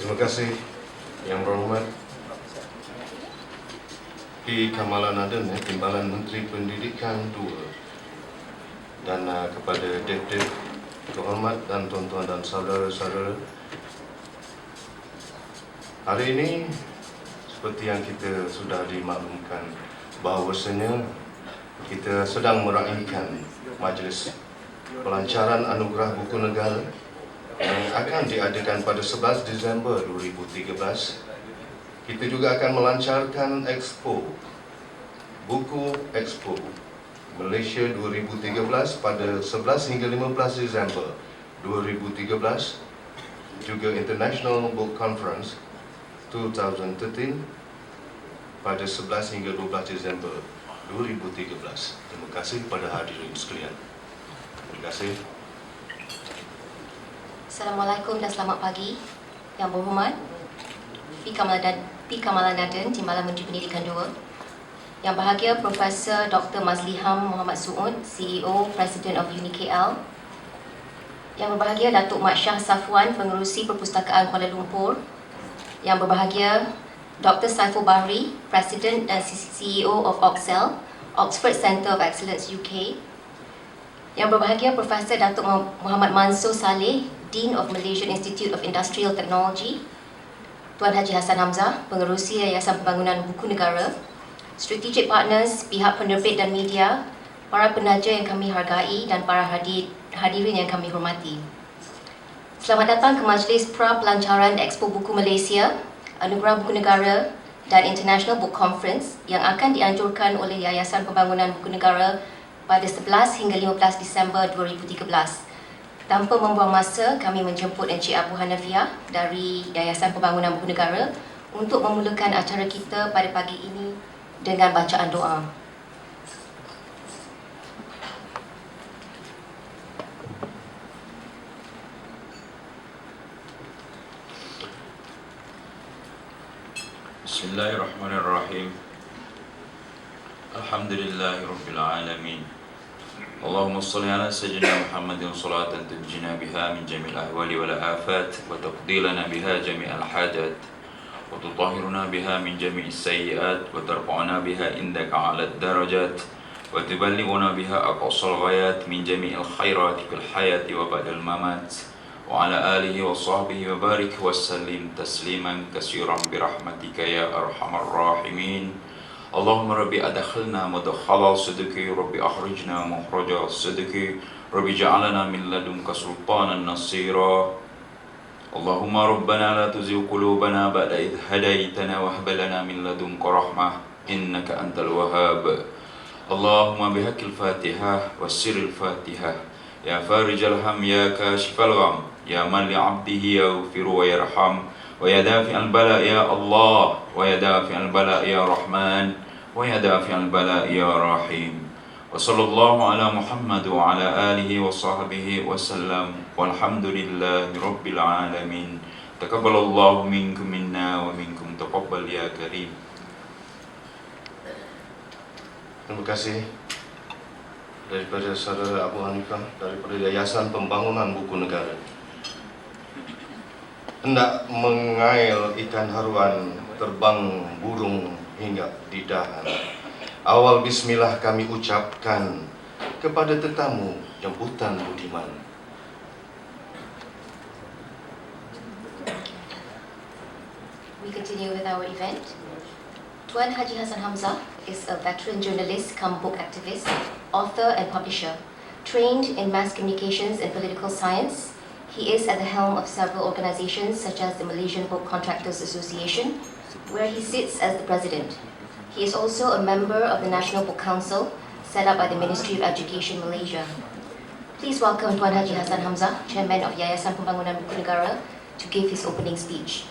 Terima kasih Yang Berhormat P. Kamalanan, Timbalan Menteri Pendidikan 2, dan kepada Dep terhormat dan tuan-tuan dan saudara-saudara. Hari ini seperti yang kita sudah dimaklumkan bahawasanya kita sedang meraihkan majlis pelancaran anugerah buku negara yang akan diadakan pada 11 Disember 2013. Kita juga akan melancarkan Expo, Buku Expo Malaysia 2013 pada 11 hingga 15 Disember 2013, juga International Book Conference 2013 pada 11 hingga 12 Disember 2013. Terima kasih kepada hadirin sekalian. Terima kasih. Assalamualaikum dan selamat pagi. Yang berhormat P. Kamalanan, Timbalan Menteri Pendidikan 2. Yang bahagia Profesor Dr. Mazliham Muhammad Suud, CEO President of UniKL. Yang berbahagia Datuk Mat Shah Safwan, Pengerusi Perpustakaan Kuala Lumpur. Yang berbahagia Dr. Saiful Bahri, President dan CEO of Oxel, Oxford Centre of Excellence UK. Yang berbahagia Profesor Datuk Muhammad Mansur Saleh, Dean of Malaysian Institute of Industrial Technology. Tuan Haji Hassan Hamzah, Pengerusi Yayasan Pembangunan Buku Negara. Strategic Partners, pihak penerbit dan media, para penaja yang kami hargai dan para hadirin yang kami hormati. Selamat datang ke Majlis Pra-Pelancaran Expo Buku Malaysia, Anugerah Buku Negara dan International Book Conference yang akan dianjurkan oleh Yayasan Pembangunan Buku Negara pada 11 hingga 15 Disember 2013. Tanpa membuang masa, kami menjemput Encik Abu Hanafiah dari Yayasan Pembangunan Buku Negara untuk memulakan acara kita pada pagi ini dengan bacaan doa. Bismillahirrahmanirrahim. Alhamdulillahirabbil alamin. Allahumma salli ala sayyidina Muhammadin salatan tunjina biha min jami'il ahwali wal afat wa taqdi lana biha jami'al hajat wa tutahhiruna biha min jami'is sayyi'at wa tarfa'una biha indaka 'alad darajat wa tuballighuna biha aqsal ghayat min jami'il khairati fil hayati wa ba'dal mamat wa ala alihi wa sahbihi wa barik wa sallim tasliman katsiran bi rahmatika ya arhamar rahimin. Allahumma rabbi adkhilna mudkhala sidqi rabbi akhrijna mukhraja sidqi rabbi ja'alna min ladunka sultanan nasira. Allahumma rabbana la tuzigh qulubana ba'da idh hadaytana wa hab lana min ladunka rahmah innaka antal wahhab. Allahumma bihaqqil Fatihah wa sirril Fatihah ya farijal ham ya kashifal gham ya man li 'abdihi yaghfir wa yarham wa yadafi'al bala ya Allah wa yadafi'al bala ya Rahman wa yadafi'al bala ya Rahim. Wa sallallahu ala Muhammad wa ala alihi wa sahbihi wa sallam walhamdulillahi rabbil alamin. Taqabbalallahu minkum minna wa minkum taqabbal ya karim. Terima kasih daripada saudara Abu Hanifah daripada Yayasan Pembangunan Buku Negara. Hendak mengail ikan haruan, terbang burung hingga di dahan. Awal bismillah kami ucapkan kepada tetamu jemputan budiman. We continue with our event. Tuan Haji Hassan Hamzah is a veteran journalist cum book activist, author and publisher, trained in mass communications and political science. He is at the helm of several organizations such as the Malaysian Book Contractors Association, where he sits as the president. He is also a member of the National Book Council, set up by the Ministry of Education Malaysia. Please welcome Tuan Haji Hassan Hamzah, Chairman of Yayasan Pembangunan Buku Negara, to give his opening speech.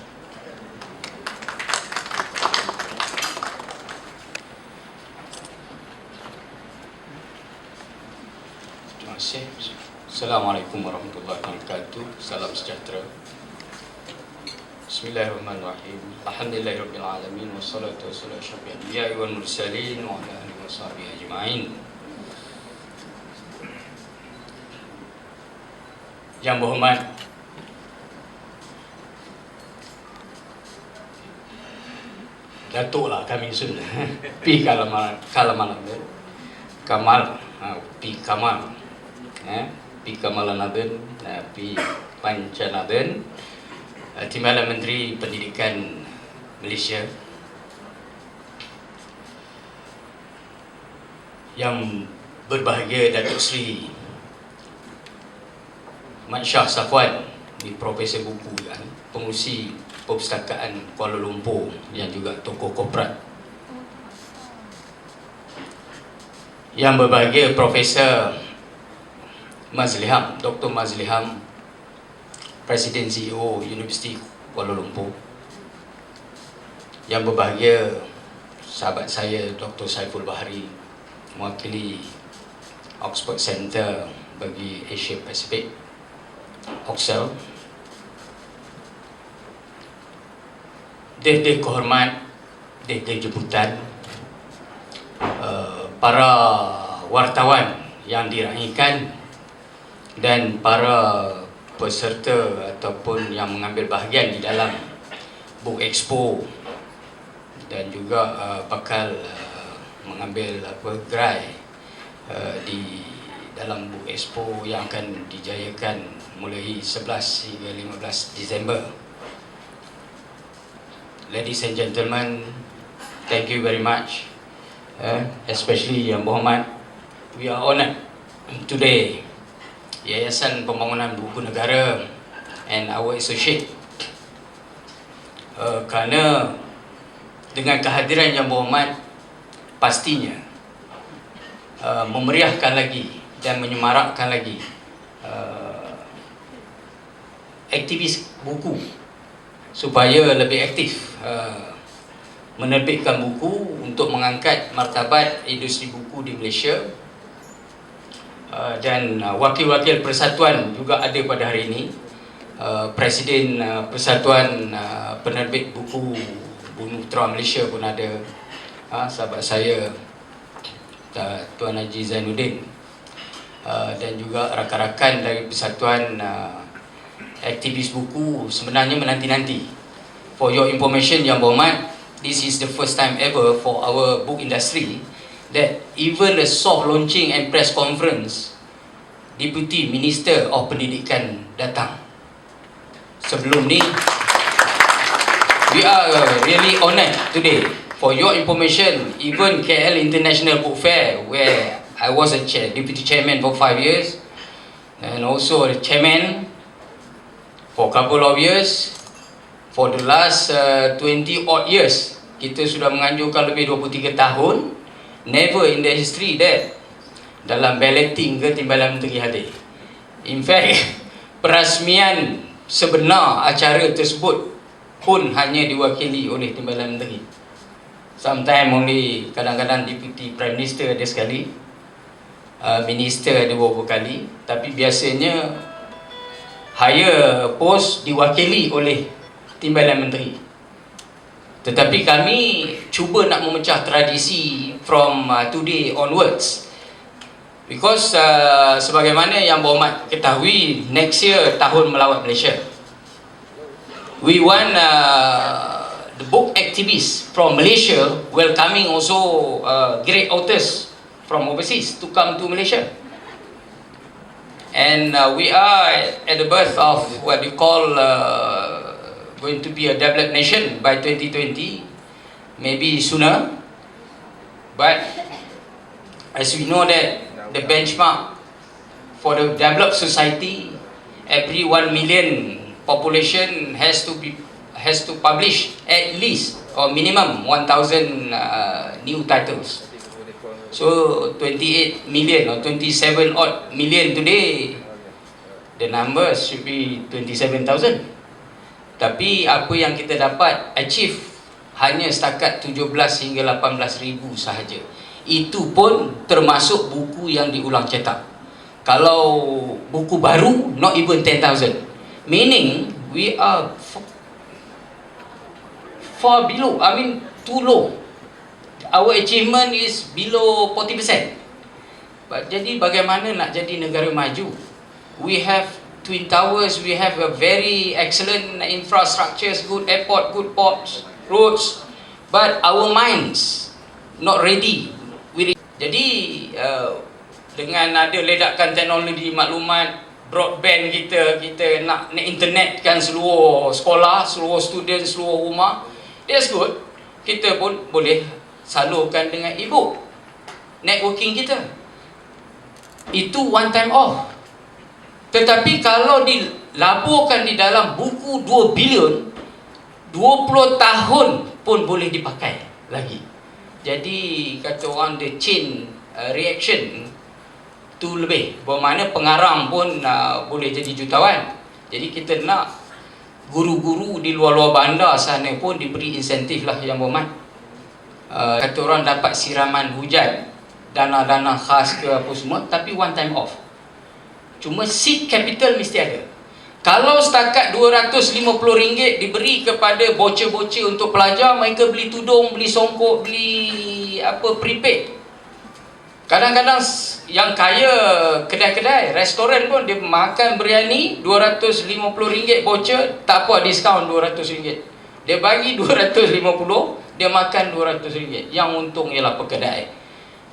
Terima kasih. Assalamualaikum warahmatullahi wabarakatuh. Salam sejahtera. Bismillahirrahmanirrahim. Alhamdulillahirabbil alamin wassalatu wassalamu ala asyrafil anbiya'i wal mursalin wa ala alihi washabihi ajma'in. Yang berhormat Datuk lah kami sun. P Kamal Kamal P Kamal P Kamalanathan, P Panchanathan, Timbalan Menteri Pendidikan Malaysia, yang berbahagia Datuk Seri Mat Shah Safwan, di Profesor Buku kan, pengurusi Perpustakaan Kuala Lumpur yang juga tokoh korporat. Yang berbahagia Profesor Mazliham, Dr. Mazliham, Presiden CEO Universiti Kuala Lumpur. Yang berbahagia sahabat saya Dr. Saiful Bahari, mewakili Oxford Center bagi Asia Pacific, Oxel. Deh-deh kehormat, deh-deh jemputan, para wartawan yang diraihkan dan para peserta ataupun yang mengambil bahagian di dalam Book Expo dan juga bakal mengambil gerai di dalam Book Expo yang akan dijayakan mulai 11 hingga 15 Disember. Ladies and gentlemen, thank you very much, especially Yang Berhormat. We are honoured today, Yayasan Pembangunan Buku Negara and our associate, kerana dengan kehadiran Yang Berhormat pastinya memeriahkan lagi dan menyemarakkan lagi aktivis buku supaya lebih aktif menerbitkan buku untuk mengangkat martabat industri buku di Malaysia. Dan wakil-wakil persatuan juga ada pada hari ini. Presiden Persatuan Penerbit Buku Bumi Putera Malaysia pun ada, sahabat saya Tuan Haji Zainuddin, dan juga rakan-rakan dari Persatuan aktivis buku sebenarnya menanti-nanti. For your information Yang Berhormat, this is the first time ever for our book industry that even a soft launching and press conference, Deputy Minister of Pendidikan datang. Sebelum ni, we are really honoured today. For your information, even KL International Book Fair, where I was a deputy chairman for 5 years, and also the chairman for a couple of years, for the last 20 odd years, kita sudah menganjurkan lebih 23 tahun, never in the history that dalam balloting ke Timbalan Menteri hadir. In fact, perasmian sebenar acara tersebut pun hanya diwakili oleh Timbalan Menteri. Sometimes only, kadang-kadang Deputy Prime Minister ada sekali, Minister ada beberapa kali, tapi biasanya higher post diwakili oleh Timbalan Menteri. Tetapi kami cuba nak memecah tradisi from today onwards, because sebagaimana Yang Berhormat ketahui, next year Tahun Melawat Malaysia. We want the book activists from Malaysia welcoming also great authors from overseas to come to Malaysia. And we are at the birth of what we call going to be a developed nation by 2020, maybe sooner. But as we know that the benchmark for the developed society, every 1 million population has to publish at least or minimum 1,000 new titles. So 28 million or 27 odd million today, the numbers should be 27,000. Tapi apa yang kita dapat achieve hanya setakat 17 hingga 18,000 sahaja. Itu pun termasuk buku yang diulang cetak. Kalau buku baru, not even 10,000. Meaning we are far below, I mean too low. Our achievement is below 40%. Jadi bagaimana nak jadi negara maju? We have Twin Towers, we have a very excellent infrastructures, good airport, good ports, roads, but our minds not ready. Jadi dengan ada ledakan teknologi maklumat, broadband kita nak internet kan seluruh sekolah, seluruh student, seluruh rumah, that's good. Kita pun boleh salurkan dengan e-book, networking kita. Itu one time off. Tetapi kalau dilaburkan di dalam buku 2 bilion, 20 tahun pun boleh dipakai lagi. Jadi kata orang the chain reaction tu lebih. Bermakna pengarang pun boleh jadi jutawan. Jadi kita nak guru-guru di luar-luar bandar sana pun diberi insentif lah yang berhormat. Kata orang dapat siraman hujan, dana-dana khas ke apa semua, tapi one time off. Cuma seed capital mesti ada. Kalau setakat RM250 diberi kepada bocah-bocah untuk pelajar, mereka beli tudung, beli songkok, beli prepaid. Kadang-kadang yang kaya kedai-kedai, restoran pun dia makan biryani RM250 bocah, tak apa diskaun RM200. Dia bagi RM250, dia makan RM200. Yang untung ialah pekedai.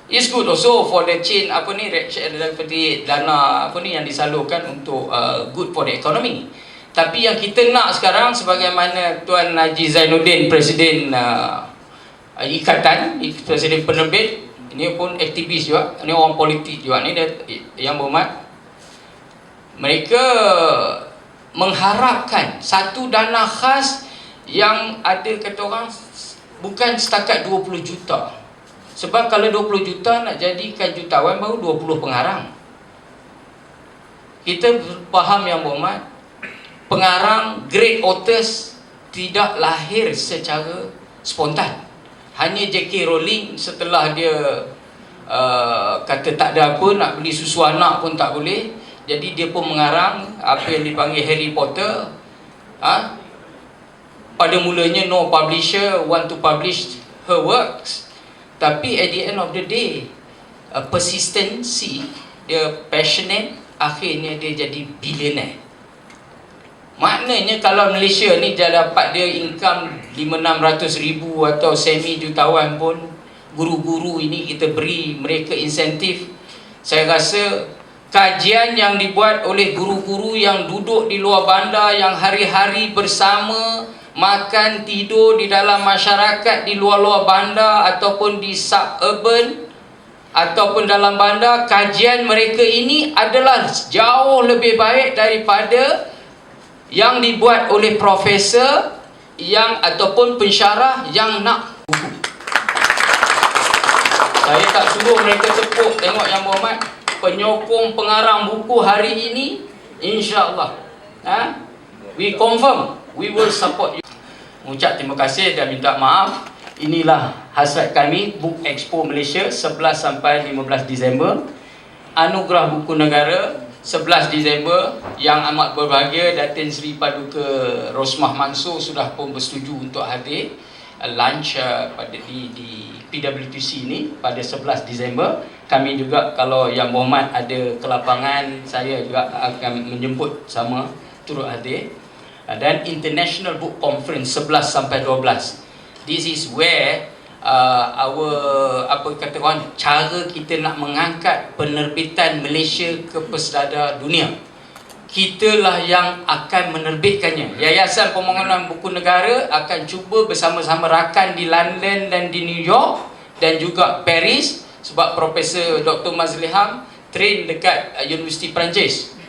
It's good also for the chain reaction seperti dana yang disalurkan untuk good for the economy. Tapi yang kita nak sekarang, sebagaimana Tuan Haji Zainuddin, Presiden Ikatan, Presiden Penerbit, ini pun aktivis juga, ini orang politik juga, ni dia, yang berhormat, mereka mengharapkan satu dana khas yang ada kata orang bukan setakat 20 juta. Sebab kalau 20 juta nak jadikan jutawan baru 20 pengarang. Kita faham yang berhormat, pengarang great authors tidak lahir secara spontan. Hanya J.K. Rowling setelah dia kata tak ada apa, nak beli susu anak pun tak boleh, jadi dia pun mengarang apa yang dipanggil Harry Potter. Pada mulanya no publisher want to publish her works. Tapi at the end of the day, persistency, dia passionate, akhirnya dia jadi billionaire. Maknanya kalau Malaysia ni dia dapat dia income 500-600 ribu atau semi jutawan pun, guru-guru ini kita beri mereka insentif. Saya rasa kajian yang dibuat oleh guru-guru yang duduk di luar bandar, yang hari-hari bersama makan tidur di dalam masyarakat di luar-luar bandar ataupun di suburban ataupun dalam bandar, kajian mereka ini adalah jauh lebih baik daripada yang dibuat oleh profesor yang ataupun pensyarah yang nak buku. Saya tak suruh mereka tepuk, tengok yang berhormat, penyokong pengarang buku hari ini, insya-Allah, we confirm, we will support you. Mengucap terima kasih dan minta maaf. Inilah hasrat kami Book Expo Malaysia 11 sampai 15 Disember. Anugerah Buku Negara 11 Disember. Yang amat berbahagia Datin Seri Paduka Rosmah Mansur sudah pun bersetuju untuk hadir lunch di PWTC ini pada 11 Disember. Kami juga kalau yang berhormat ada kelapangan, saya juga akan menjemput sama turut hadir. Dan International Book Conference 11 sampai 12. This is where cara kita nak mengangkat penerbitan Malaysia ke pesada dunia. Kitalah yang akan menerbitkannya. Yayasan Pembangunan Buku Negara akan cuba bersama-sama rakan di London dan di New York dan juga Paris, sebab Profesor Dr. Mazliham train dekat Universiti Perancis.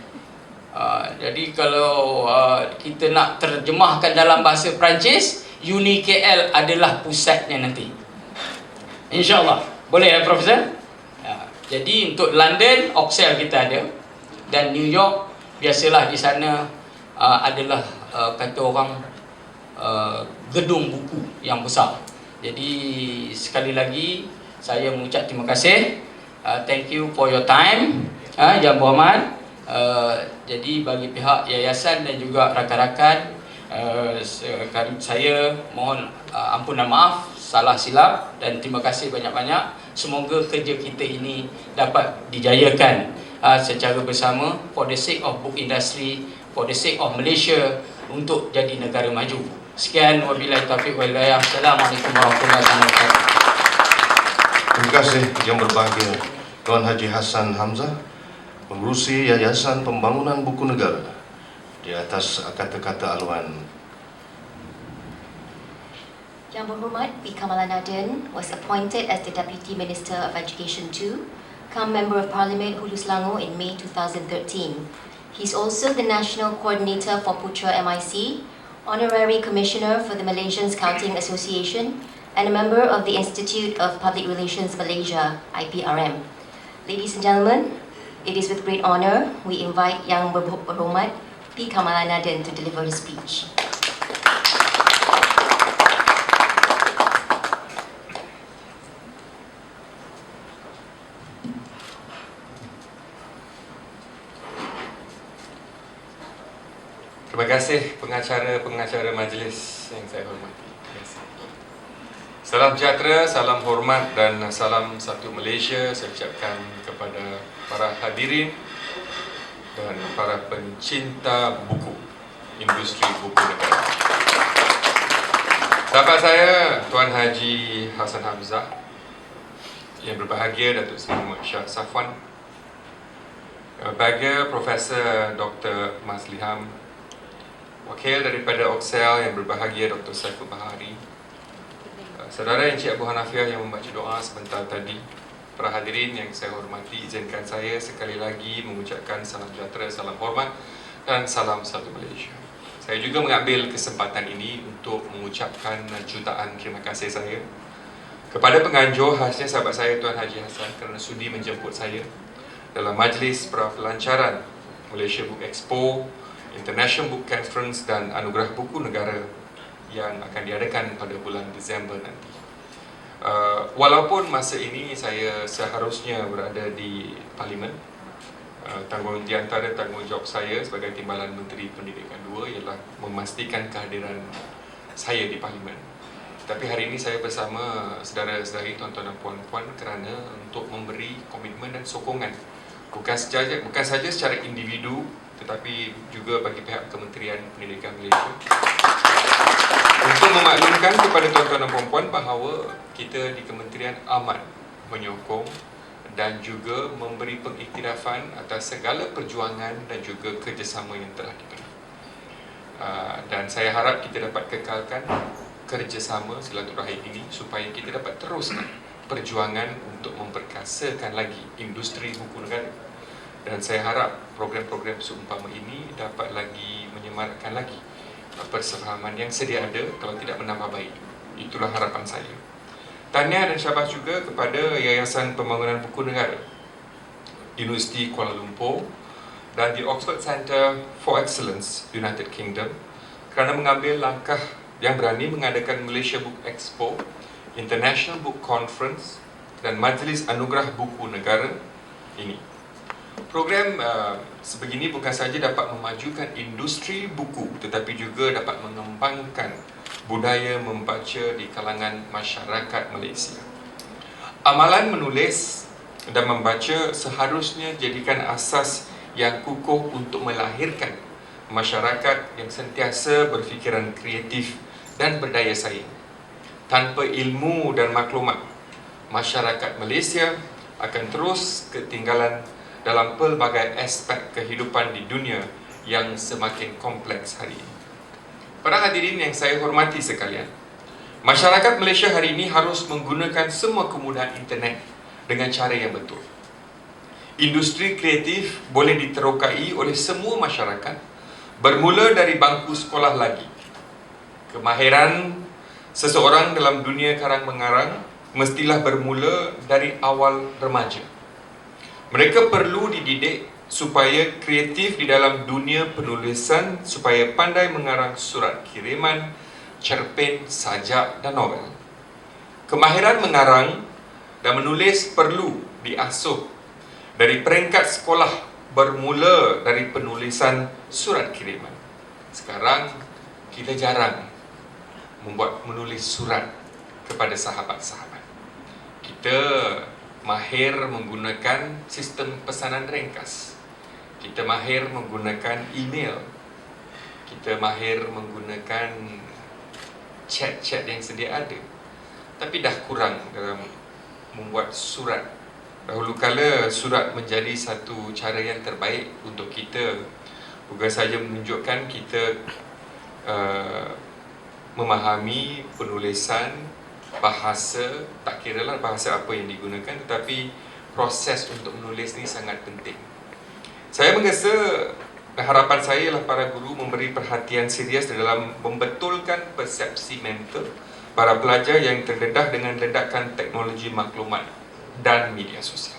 Jadi kalau kita nak terjemahkan dalam bahasa Perancis, Uni KL adalah pusatnya nanti, InsyaAllah. Boleh ya Profesor? Jadi untuk London, Oxel kita ada, dan New York, biasalah di sana adalah kata orang gedung buku yang besar. Jadi sekali lagi saya mengucap terima kasih. Thank you for your time, Yang Berhormat. Jadi bagi pihak yayasan dan juga rakan-rakan, saya mohon ampunan maaf, salah silap, dan terima kasih banyak-banyak. Semoga kerja kita ini dapat dijayakan secara bersama for the sake of book industry, for the sake of Malaysia, untuk jadi negara maju. Sekian, wabillahi taufiq wal hidayah. Assalamualaikum warahmatullahi wabarakatuh. Terima kasih yang berbahagia Tuan Haji Hassan Hamzah, pengurusi Yayasan Pembangunan Buku Negara, di atas kata-kata aluan. Yang berhormat, P. Kamalanadin was appointed as the Deputy Minister of Education 2, come Member of Parliament Hulu Selangor in May 2013. He's also the National Coordinator for Putra MIC, Honorary Commissioner for the Malaysian Scouting Association, and a member of the Institute of Public Relations Malaysia, IPRM. Ladies and gentlemen, it is with great honour we invite Yang Berhormat P. Kamalanadin to deliver his speech. Terima kasih pengacara-pengacara majlis yang saya hormati. Terima kasih. Salam sejahtera, salam hormat dan salam satu Malaysia saya ucapkan kepada para hadirin dan para pencinta buku, industri buku negara. Sahabat saya, Tuan Haji Hassan Hamzah, yang berbahagia Datuk Seri Muhammad Shah Safwan, yang berbahagia Profesor Dr. Masliham, Wakil daripada Oxel yang berbahagia Dr. Saiful Bahari, Saudara Encik Abu Hanafiah yang membaca doa sebentar tadi, para hadirin yang saya hormati, izinkan saya sekali lagi mengucapkan salam sejahtera, salam hormat dan salam satu Malaysia. Saya juga mengambil kesempatan ini untuk mengucapkan jutaan terima kasih saya kepada penganjur, khasnya sahabat saya Tuan Haji Hassan, kerana sudi menjemput saya dalam majlis pelancaran Malaysia Book Expo, International Book Conference dan Anugerah Buku Negara yang akan diadakan pada bulan Disember nanti. Walaupun masa ini saya seharusnya berada di Parlimen, di antara tanggungjawab saya sebagai Timbalan Menteri Pendidikan 2 ialah memastikan kehadiran saya di Parlimen. Tapi hari ini saya bersama saudara-saudari, tuan-tuan dan puan-puan kerana untuk memberi komitmen dan sokongan bukan saja secara individu tetapi juga bagi pihak Kementerian Pendidikan Malaysia untuk memaklumkan kepada tuan-tuan dan puan-puan bahawa kita di Kementerian amat menyokong dan juga memberi pengiktirafan atas segala perjuangan dan juga kerjasama yang telah diberi. Dan saya harap kita dapat kekalkan kerjasama silaturahim ini supaya kita dapat teruskan perjuangan untuk memperkasakan lagi industri buku negara. Dan saya harap program-program seumpama ini dapat lagi menyemarakkan lagi persefahaman yang sedia ada, kalau tidak menambah baik. Itulah harapan saya. Tahniah dan syabas juga kepada Yayasan Pembangunan Buku Negara, Universiti Kuala Lumpur dan the Oxford Centre for Excellence, United Kingdom, kerana mengambil langkah yang berani mengadakan Malaysia Book Expo, International Book Conference dan Majlis Anugerah Buku Negara ini. Program sebegini bukan sahaja dapat memajukan industri buku tetapi juga dapat mengembangkan budaya membaca di kalangan masyarakat Malaysia. Amalan menulis dan membaca seharusnya jadikan asas yang kukuh untuk melahirkan masyarakat yang sentiasa berfikiran kreatif dan berdaya saing. Tanpa ilmu dan maklumat, masyarakat Malaysia akan terus ketinggalan dalam pelbagai aspek kehidupan di dunia yang semakin kompleks hari ini. Para hadirin yang saya hormati sekalian, masyarakat Malaysia hari ini harus menggunakan semua kemudahan internet dengan cara yang betul. Industri kreatif boleh diterokai oleh semua masyarakat, bermula dari bangku sekolah lagi. Kemahiran seseorang dalam dunia karang mengarang mestilah bermula dari awal remaja. Mereka perlu dididik supaya kreatif di dalam dunia penulisan, supaya pandai mengarang surat kiriman, cerpen, sajak dan novel. Kemahiran mengarang dan menulis perlu diasuh dari peringkat sekolah, bermula dari penulisan surat kiriman. Sekarang kita jarang menulis surat kepada sahabat-sahabat. Kita mahir menggunakan sistem pesanan ringkas. Kita mahir menggunakan email. Kita mahir menggunakan chat-chat yang sedia ada, tapi dah kurang dalam membuat surat. Dahulu kala surat menjadi satu cara yang terbaik untuk kita, bukan saja menunjukkan kita memahami penulisan, bahasa, tak kiralah bahasa apa yang digunakan, tetapi proses untuk menulis ni sangat penting. Saya menggesa harapan saya ialah para guru memberi perhatian serius dalam membetulkan persepsi mental para pelajar yang terdedah dengan ledakan teknologi maklumat dan media sosial.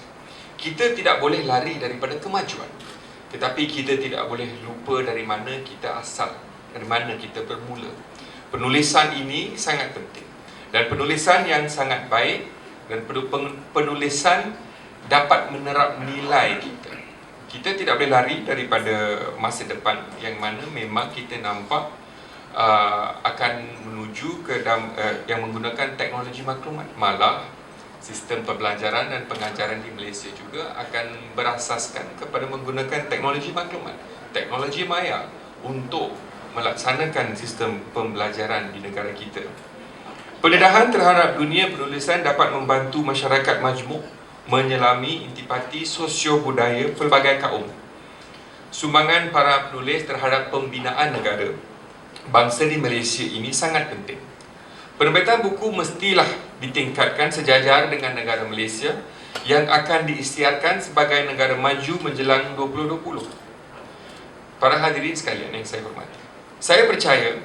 Kita tidak boleh lari daripada kemajuan, tetapi kita tidak boleh lupa dari mana kita asal, dari mana kita bermula. Penulisan ini sangat penting, dan penulisan yang sangat baik dan penulisan dapat menerap nilai kita. Kita tidak boleh lari daripada masa depan yang mana memang kita nampak akan menuju ke yang menggunakan teknologi maklumat. Malah sistem pembelajaran dan pengajaran di Malaysia juga akan berasaskan kepada menggunakan teknologi maklumat, teknologi maya untuk melaksanakan sistem pembelajaran di negara kita. Pendedahan terhadap dunia penulisan dapat membantu masyarakat majmuk menyelami intipati sosio-budaya pelbagai kaum. Sumbangan para penulis terhadap pembinaan negara bangsa di Malaysia ini sangat penting. Penerbitan buku mestilah ditingkatkan sejajar dengan negara Malaysia yang akan diisytiharkan sebagai negara maju menjelang 2020. Para hadirin sekalian yang saya hormati, saya percaya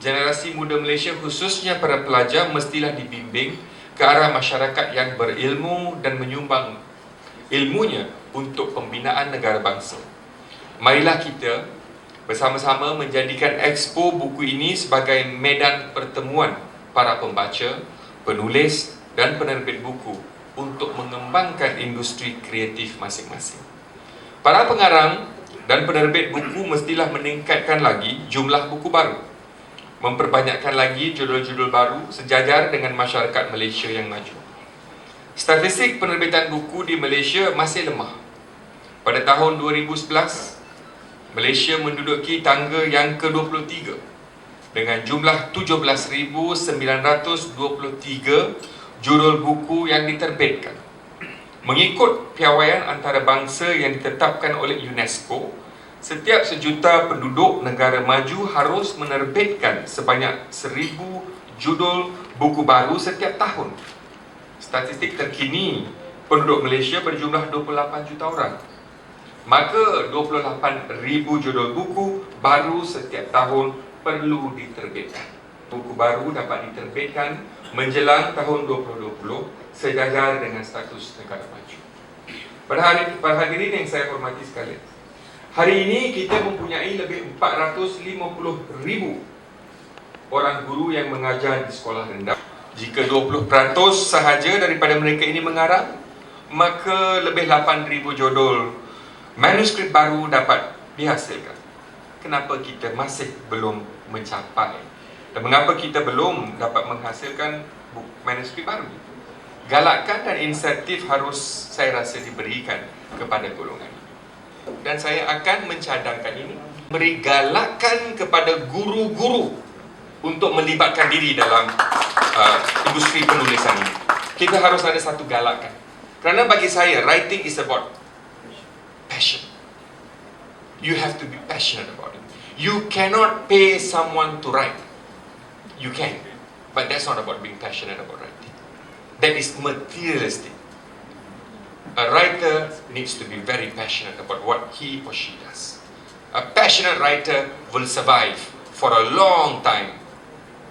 generasi muda Malaysia, khususnya para pelajar, mestilah dibimbing ke arah masyarakat yang berilmu dan menyumbang ilmunya untuk pembinaan negara bangsa. Marilah kita bersama-sama menjadikan Expo buku ini sebagai medan pertemuan para pembaca, penulis dan penerbit buku untuk mengembangkan industri kreatif masing-masing. Para pengarang dan penerbit buku mestilah meningkatkan lagi jumlah buku baru, memperbanyakkan lagi judul-judul baru sejajar dengan masyarakat Malaysia yang maju. Statistik penerbitan buku di Malaysia masih lemah. Pada tahun 2011, Malaysia menduduki tangga yang ke-23 dengan jumlah 17,923 judul buku yang diterbitkan. Mengikut piawaian antarabangsa yang ditetapkan oleh UNESCO, setiap sejuta penduduk negara maju harus menerbitkan sebanyak 1,000 judul buku baru setiap tahun. Statistik terkini, penduduk Malaysia berjumlah 28 juta orang. Maka 28,000 judul buku baru setiap tahun perlu diterbitkan. Buku baru dapat diterbitkan menjelang tahun 2020 sejajar dengan status negara maju. Para hadirin yang saya hormati sekalian, hari ini kita mempunyai lebih 450,000 orang guru yang mengajar di sekolah rendah. Jika 20% sahaja daripada mereka ini mengarang, maka lebih 8,000 judul manuskrip baru dapat dihasilkan. Kenapa kita masih belum mencapai? Dan mengapa kita belum dapat menghasilkan manuskrip baru? Galakan dan insentif harus, saya rasa, diberikan kepada golongan ini. Dan saya akan mencadangkan ini, beri galakan kepada guru-guru untuk melibatkan diri dalam industri penulisan ini. Kita harus ada satu galakan. Kerana bagi saya, writing is about passion. You have to be passionate about it. You cannot pay someone to write. You can, but that's not about being passionate about writing. That is materialistic. A writer needs to be very passionate about what he or she does. A passionate writer will survive for a long time,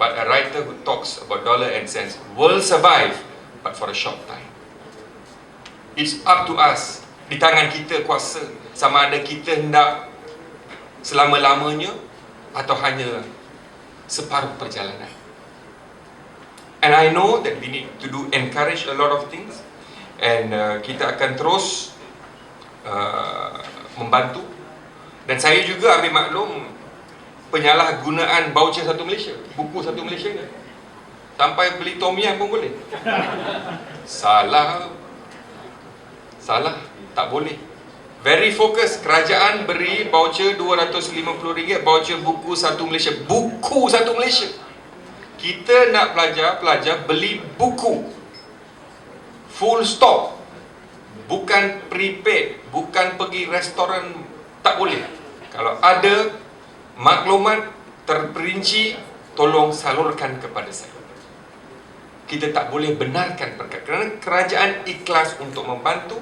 but a writer who talks about dollar and cents will survive, but for a short time. It's up to us. Di tangan kita kuasa sama ada kita hendak selama-lamanya atau hanya separuh perjalanan. And I know that we need to encourage a lot of things, and kita akan terus membantu. Dan saya juga ambil maklum penyalahgunaan voucher Satu Malaysia, buku Satu Malaysia ni. Sampai beli Tom Yam pun boleh. Salah, tak boleh. Very fokus. Kerajaan beri voucher RM250, voucher buku Satu Malaysia. Buku Satu Malaysia. Kita nak pelajar beli buku. Full stop. Bukan prepaid, bukan pergi restoran, tak boleh. Kalau ada maklumat terperinci, tolong salurkan kepada saya. Kita tak boleh benarkan perkara, kerana kerajaan ikhlas untuk membantu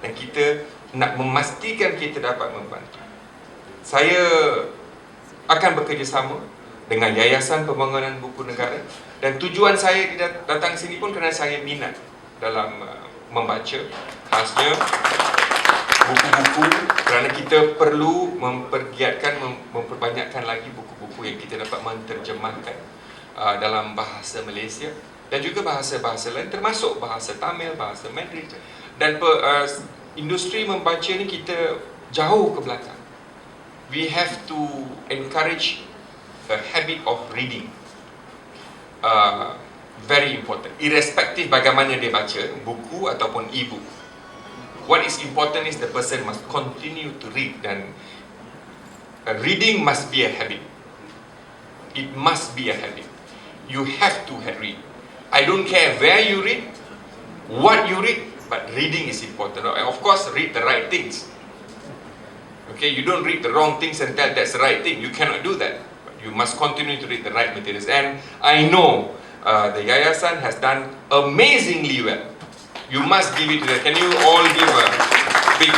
dan kita nak memastikan kita dapat membantu. Saya akan bekerjasama dengan Yayasan Pembangunan Buku Negara, dan tujuan saya datang sini pun kerana saya minat dalam membaca, khasnya buku-buku, kerana kita perlu mempergiatkan, memperbanyakkan lagi buku-buku yang kita dapat menterjemahkan dalam bahasa Malaysia dan juga bahasa-bahasa lain, termasuk bahasa Tamil, bahasa Mandarin. Dan industri membaca ni kita jauh ke belakang. We have to encourage a habit of reading. Very important. Irrespective bagaimana dia baca, buku ataupun e-book. What is important is the person must continue to read, dan reading must be a habit. It must be a habit. You have to read. I don't care where you read, what you read, but reading is important. And of course, read the right things. Okay, you don't read the wrong things and tell that's the right thing. You cannot do that. You must continue to read the right materials. And I know the Yayasan has done amazingly well. You must give it to them. Can you all give a big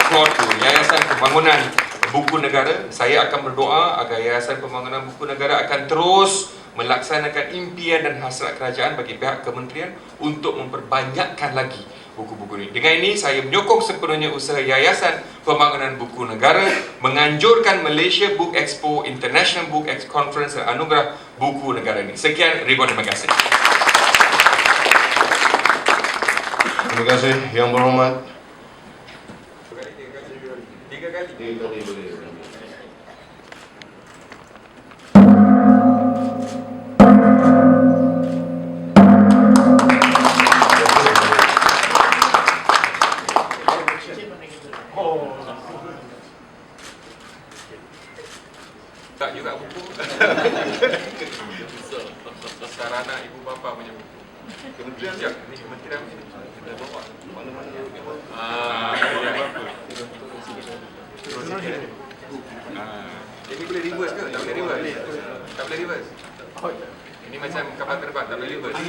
applause to Yayasan Pembangunan Buku Negara? Saya akan berdoa agar Yayasan Pembangunan Buku Negara akan terus melaksanakan impian dan hasrat kerajaan bagi pihak kementerian untuk memperbanyakkan lagi buku-buku ini. Dengan ini saya menyokong sepenuhnya usaha Yayasan Pembangunan Buku Negara menganjurkan Malaysia Book Expo, International Book Conference dan anugerah buku negara ini. Sekian, ribuan terima kasih. Terima kasih Yang Berhormat. Tiga kali boleh. Tak juga buku. Sarana ibu bapa punya buku. Kementerian siap. Ini kementerian kita bawa. Mana-mana dia bawa. Ini boleh reverse ke? Tak boleh reverse. Tak boleh reverse. Ini macam kapal terbang, tak boleh reverse.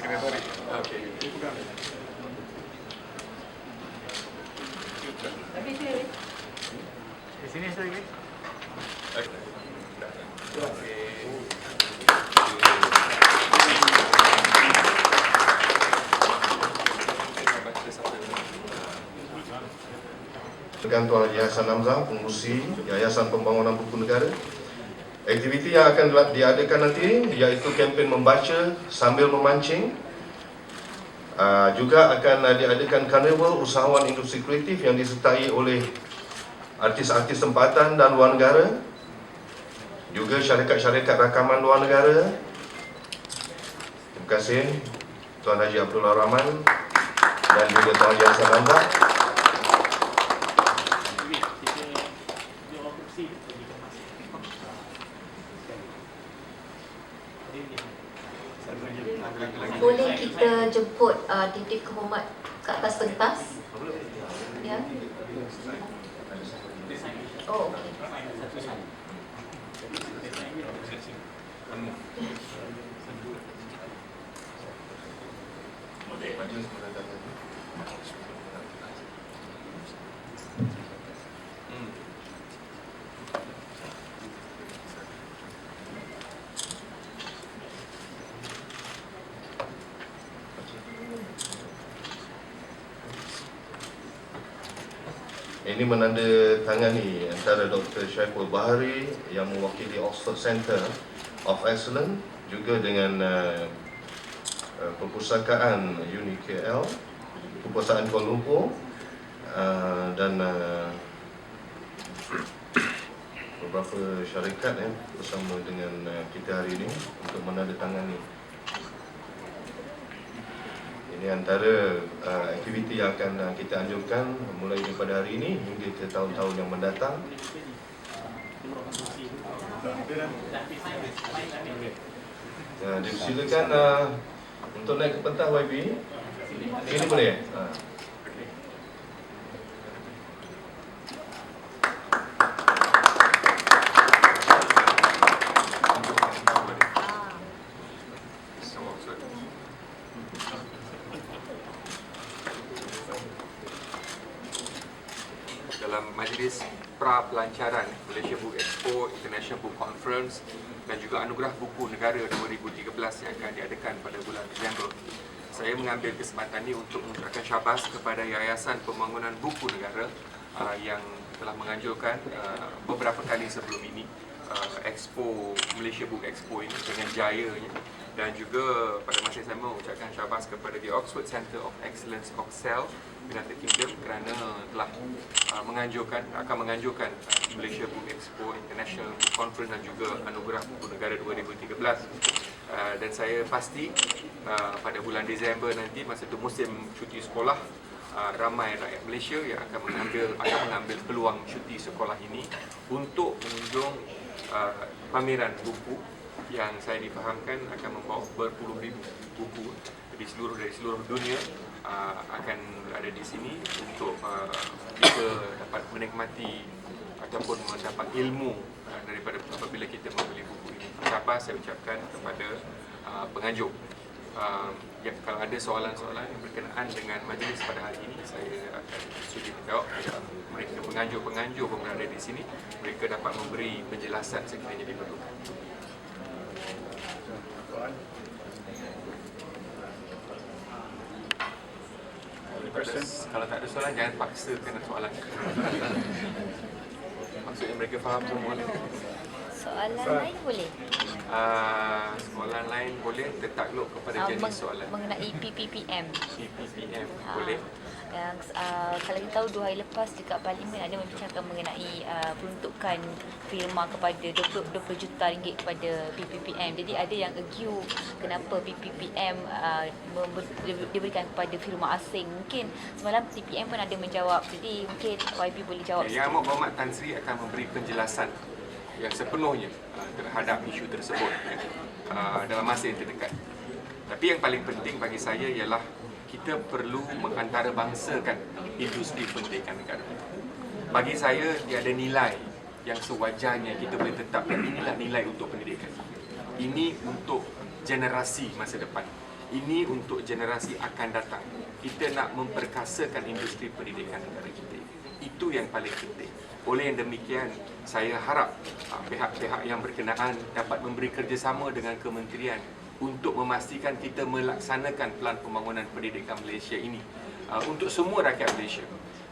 Kena tarik. Okey. Di sini saya lagi. Tuan Haji Hassan Hamzah, pengurusi Yayasan Pembangunan Buku Negara. Aktiviti yang akan diadakan nanti iaitu kempen membaca sambil memancing. Juga akan diadakan karnival usahawan industri kreatif yang disertai oleh artis-artis tempatan dan luar negara, juga syarikat-syarikat rakaman luar negara. Terima kasih Tuan Haji Abdullah Rahman dan juga Tuan Haji Hassan Hamzah. Boleh kita jemput Titip Kehormat ke atas pentas? Ya. Oh, okey. Ini menandatangani antara Dr. Syaiful Bahari yang mewakili Oxford Centre of Excellence, juga dengan Perpustakaan UniKL, Perpustakaan Kuala Lumpur, dan beberapa syarikat bersama dengan kita hari ini untuk menandatangani. Ini antara aktiviti yang akan kita anjurkan mulai daripada hari ini hingga ke tahun-tahun yang mendatang. Dipersilakan untuk naik ke pentas YB. Ini boleh ya? Dalam majlis pra-pelancaran Malaysia Book Expo, International Book Conference dan juga Anugerah Buku Negara 2013 yang akan diadakan pada bulan Disember, saya mengambil kesempatan ini untuk mengucapkan syabas kepada Yayasan Pembangunan Buku Negara yang telah menganjurkan beberapa kali sebelum ini Expo Malaysia Book Expo ini dengan jayanya, dan juga pada masa yang sama mengucapkan syabas kepada The Oxford Centre of Excellence Oxel United Kingdom kerana telah akan menganjurkan Malaysia Book Expo, International Book Conference dan juga Anugerah Buku Negara 2013. Dan saya pasti pada bulan Disember nanti, masa itu musim cuti sekolah, ramai rakyat Malaysia yang akan mengambil peluang cuti sekolah ini untuk mengunjung pameran buku yang saya difahamkan akan membawa berpuluh ribu buku dari seluruh dunia akan berada di sini untuk kita dapat menikmati ataupun mendapat ilmu daripada apabila kita membeli buku ini. Syabas saya ucapkan kepada penganjur. Kalau ada soalan-soalan yang berkenaan dengan majlis pada hari ini, saya akan sudi menjawab. Mereka penganjur pun berada di sini, mereka dapat memberi penjelasan sekiranya diperlukan. Kalau tak ada soalan, jangan paksakan soalan. Maksudnya mereka faham semua. Soalan lain boleh? Soalan lain boleh, tertakluk kepada jenis soalan. Mengenai PPPM. PPPM boleh. Yang kalau kita tahu 2 hari lepas dekat Parlimen ada membicarakan mengenai peruntukan firma kepada 20 juta ringgit kepada PPPM. Jadi ada yang argue kenapa PPPM diberikan kepada firma asing. Mungkin semalam PPM pun ada menjawab. Jadi mungkin YB boleh jawab. Yang Amat Berhormat Tan Sri akan memberi penjelasan yang sepenuhnya terhadap isu tersebut dalam masa yang terdekat. Tapi yang paling penting bagi saya ialah kita perlu mengantarabangsakan industri pendidikan negara. Bagi saya, tiada nilai yang sewajarnya kita boleh tetapkan inilah nilai untuk pendidikan. Ini untuk generasi masa depan. Ini untuk generasi akan datang. Kita nak memperkasakan industri pendidikan negara kita. Itu yang paling penting. Oleh yang demikian, saya harap pihak-pihak yang berkenaan dapat memberi kerjasama dengan kementerian untuk memastikan kita melaksanakan Pelan Pembangunan Pendidikan Malaysia ini untuk semua rakyat Malaysia.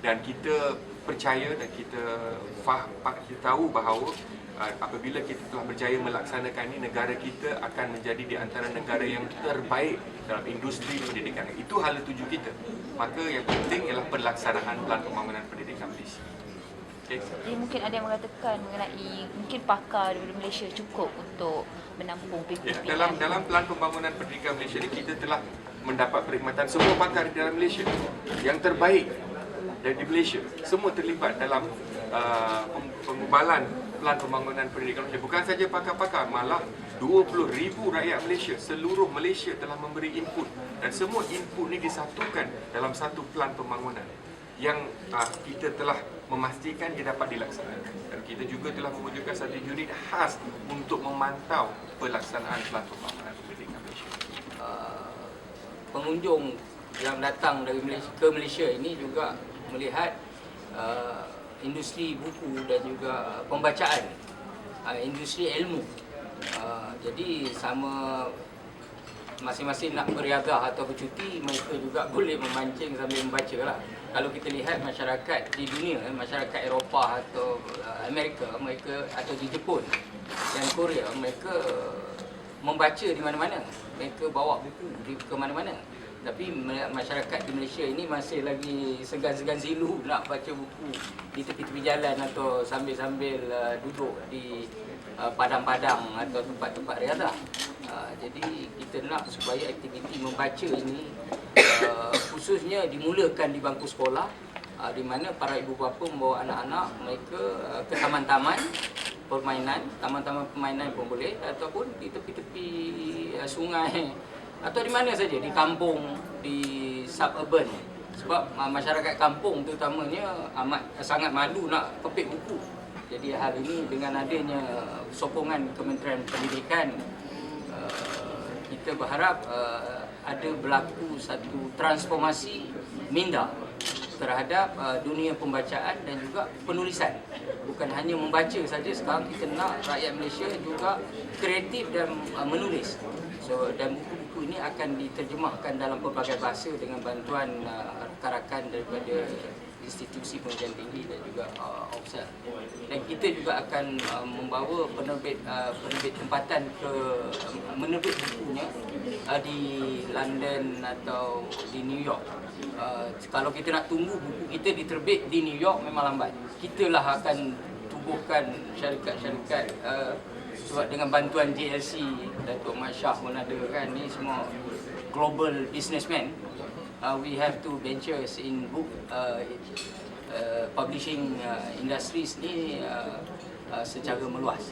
Dan kita percaya dan kita tahu bahawa apabila kita telah berjaya melaksanakan ini, negara kita akan menjadi di antara negara yang terbaik dalam industri pendidikan. Itu hala tuju kita. Maka yang penting ialah pelaksanaan Pelan Pembangunan Pendidikan Malaysia. Okay. Jadi mungkin ada yang mengatakan mengenai mungkin pakar dari Malaysia cukup untuk menampung PPPM. Ya, dalam Pelan Pembangunan Pendidikan Malaysia ini kita telah mendapat perkhidmatan semua pakar di dalam Malaysia yang terbaik dari Malaysia. Semua terlibat dalam pengubalan Pelan Pembangunan Pendidikan Malaysia. Bukan saja pakar-pakar, malah 20,000 rakyat Malaysia, seluruh Malaysia telah memberi input, dan semua input ini disatukan dalam satu pelan pembangunan yang kita telah memastikan dia dapat dilaksanakan. Dan kita juga telah mewujudkan satu unit khas untuk memantau pelaksanaan Pelan Pembangunan Pendidikan Malaysia. Pengunjung yang datang dari Malaysia ke Malaysia ini juga melihat industri buku dan juga pembacaan, industri ilmu. Jadi sama masing-masing nak beriadah atau bercuti, mereka juga boleh memancing sambil membaca lah. Kalau kita lihat masyarakat di dunia, masyarakat Eropah atau Amerika, mereka atau di Jepun dan Korea, mereka membaca di mana-mana. Mereka bawa buku ke mana-mana. Tapi masyarakat di Malaysia ini masih lagi segan-segan silu nak baca buku di tepi-tepi jalan atau sambil-sambil duduk di padang-padang atau tempat-tempat riadah. Jadi kita nak supaya aktiviti membaca ini khususnya dimulakan di bangku sekolah, di mana para ibu bapa membawa anak-anak mereka ke taman-taman permainan, taman-taman permainan pun boleh, ataupun di tepi-tepi sungai atau di mana saja, di kampung, di suburban. Sebab masyarakat kampung terutamanya sangat malu nak pepek buku. Jadi hal ini dengan adanya sokongan Kementerian Pendidikan, kita berharap ada berlaku satu transformasi minda terhadap dunia pembacaan dan juga penulisan. Bukan hanya membaca saja, sekarang kita nak rakyat Malaysia juga kreatif dan menulis. Dan buku-buku ini akan diterjemahkan dalam pelbagai bahasa dengan bantuan rakan-rakan daripada institusi pengajian tinggi dan juga offset. Dan kita juga akan membawa penerbit tempatan ke menerbit bukunya di London atau di New York. Kalau kita nak tunggu buku kita diterbit di New York memang lambat. Kitalah akan tubuhkan syarikat-syarikat sebab dengan bantuan JLC, Datuk Mat Shah pun ada kan, ni semua global businessman. We have to ventures in book publishing industries ni secara meluas.